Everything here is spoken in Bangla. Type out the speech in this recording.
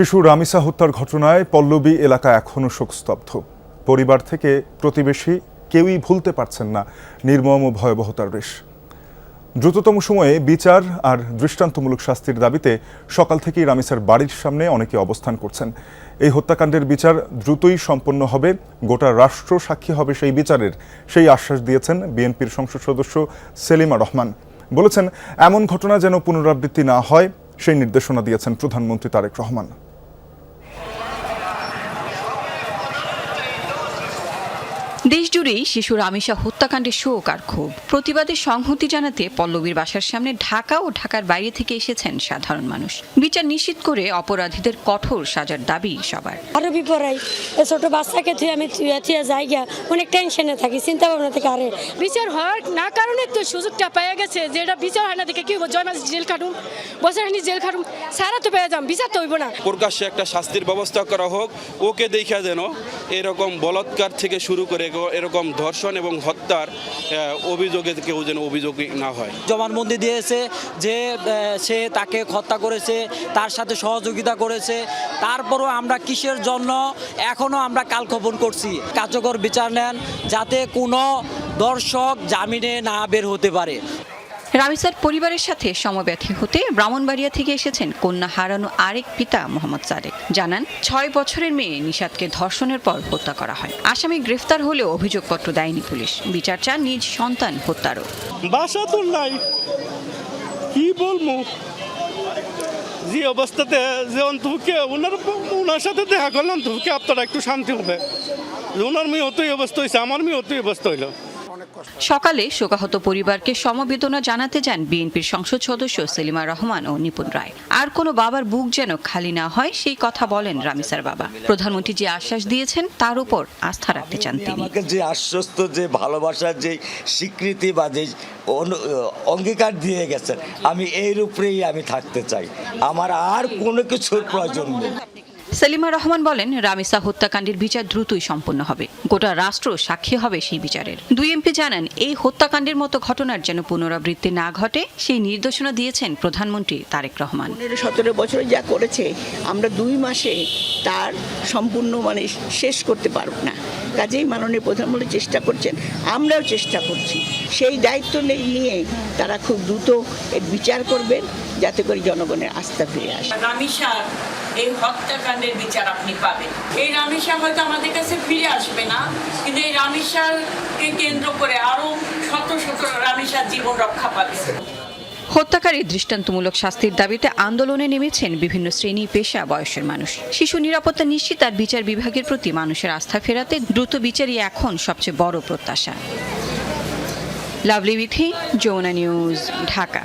শিশু রামিসা হত্যার ঘটনায় পল্লবী এলাকা এখনও শোকস্তব্ধ। পরিবার থেকে প্রতিবেশী কেউই ভুলতে পারছেন না নির্মম ও ভয়াবহতার রেশ। দ্রুততম সময়ে বিচার আর দৃষ্টান্তমূলক শাস্তির দাবিতে সকাল থেকেই রামিসার বাড়ির সামনে অনেকে অবস্থান করছেন। এই হত্যাকাণ্ডের বিচার দ্রুতই সম্পন্ন হবে, গোটা রাষ্ট্র সাক্ষী হবে সেই বিচারের, সেই আশ্বাস দিয়েছেন বিএনপির সংসদ সদস্য সেলিমা রহমান। বলেছেন, এমন ঘটনা যেন পুনরাবৃত্তি না হয় সেই নির্দেশনা দিয়েছেন প্রধানমন্ত্রী তারেক রহমান। দেশজুড়েই শিশু রামিসা হত্যাকাণ্ডের শোক আর ক্ষোভ। প্রতিবাদে সংহতি জানাতে পল্লবীর বাসার সামনে ঢাকা ও ঢাকার বাইরে থেকে এসেছেন সাধারণ মানুষ। বিচার নিশ্চিত করে অপরাধীদের কঠোর সাজার দাবি সবার। আরো বিপরাই ছোট বাচ্চাকে তুই আমি জায়গা অনেক টেনশনে থাকি, চিন্তা ভাবনা থেকে আরে বিচার হওয়ার না কারণে তো সুযোগটা পেয়ে গেছে যে এটা বিচার হয় না দেখে কি জয় মাস জেল খাটুম, বছরানি জেল খাটুম, সারা তো পেয়ে যাম, বিচার তো হইব না। প্রকাশ্যে একটা শাস্তির ব্যবস্থা করা হোক, ওকে দেখা যেন এরকম বলাৎকার থেকে শুরু করে এরকম ধর্ষণ এবং হত্যার অভিযোগে কেউ যেন অভিযোগ না হয়। জবানবন্দি দিয়েছে যে সে তাকে হত্যা করেছে, তার সাথে সহযোগিতা করেছে। তারপরও আমরা কিসের জন্য এখনো আমরা কালক্ষেপণ করছি? কার্যকর বিচার নেন যাতে কোনো দর্শক জামিনে না বের হতে পারে। রামিসার পরিবারের সাথে সমব্যথী হতে ব্রাহ্মণবাড়িয়া থেকে এসেছেন কন্যা হারানো আরেক পিতা মোহাম্মদ সাদেক। জানান, 6 বছরের মেয়ে নিশাদকে ধর্ষণের পর হত্যা করা হয়। আসামি গ্রেফতার হলেও অভিযোগপত্র দেয়নি পুলিশ। বিচার চান নিজ সন্তান হত্যারও। বাসা তো নাই, কি বলবো, যে অবস্থাতে যে অন্তকে ওনার সাথে দেখা করলাম তো আপনারা একটু শান্তি হবে। ওনার মেয়ে অতই অবস্থা হয়েছে, আমার মেয়ে অতই অবস্থা হইল। সকালে শোকাহত পরিবারকে সমবেদনা জানাতে যান বিএনপির সংসদ সদস্য সেলিমা রহমান ও নিপুণ রায়। আর কোনো বাবার বুক যেন খালি না হয় সেই কথা বলেন রামিসার বাবা। প্রধানমন্ত্রী যে আশ্বাস দিয়েছেন তার উপর আস্থা রাখতে চান তিনি। আমাকে যে আশ্বস্ত, যে ভালোবাসার যে স্বীকৃতি বা যে অঙ্গীকার দিয়ে গেছেন, আমি এর উপরেই আমি থাকতে চাই, আমার আর কোনো কিছুর প্রয়োজন নেই। সেলিমা রহমান বলেন, রামিসা হত্যাকাণ্ডের বিচার দ্রুতই সম্পন্ন হবে, গোটা রাষ্ট্র সাক্ষী হবে সেই বিচারের। দুই এমপি জানান, এই হত্যাকাণ্ডের মতো ঘটনার যেন পুনরাবৃত্তি না ঘটে সেই নির্দেশনা দিয়েছেন প্রধানমন্ত্রী তারেক রহমান। 17 বছরে যা করেছে আমরা 2 মাসে তার সম্পূর্ণ শেষ করতে পারব না। কাজেই মাননীয় প্রধানমন্ত্রী চেষ্টা করছেন, আমরাও চেষ্টা করছি। সেই দায়িত্ব নিয়ে তারা খুব দ্রুত এর বিচার করবেন যাতে করে জনগণের আস্থা ফিরে আসে। রামিসার এই হত্যাকাণ্ডের বিচার আপনি পাবেন। এই রামিসা হয়তো আমাদের কাছে ফিরে আসবে না, কিন্তু এই রামিসাকে কেন্দ্র করে আরো শত শত রামিসার জীবন রক্ষা পাবে। হত্যাকারী দৃষ্টান্তমূলক শাস্তির দাবিতে আন্দোলনে নেমেছেন বিভিন্ন শ্রেণী, পেশা, বয়সের মানুষ। শিশু নিরাপত্তা নিশ্চিত আর বিচার বিভাগের প্রতি মানুষের আস্থা ফেরাতে দ্রুত বিচারই এখন সবচেয়ে বড় প্রত্যাশা। Lovely Bithi, Jamuna news, Dhaka.